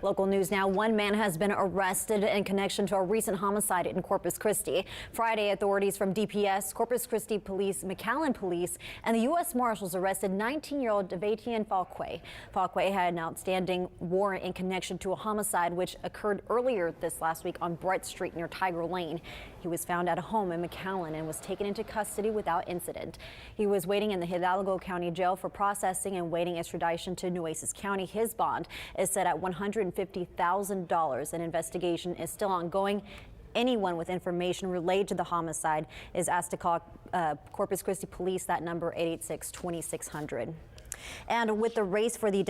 Local news now. One man has been arrested in connection to a recent homicide in Corpus Christi. Friday, authorities from DPS, Corpus Christi Police, McAllen Police, and the U.S. Marshals arrested 19-year-old Detavion Falkquay. Falkquay had an outstanding warrant in connection to a homicide which occurred earlier this last week on Brett Street near Tiger Lane. He was found at a home in McAllen and was taken into custody without incident. He was waiting in the Hidalgo County Jail for processing and waiting extradition to Nueces County. His bond is set at $150,000. An investigation is still ongoing. Anyone with information related to the homicide is asked to call Corpus Christi Police. That number 886-2600. And with the race for the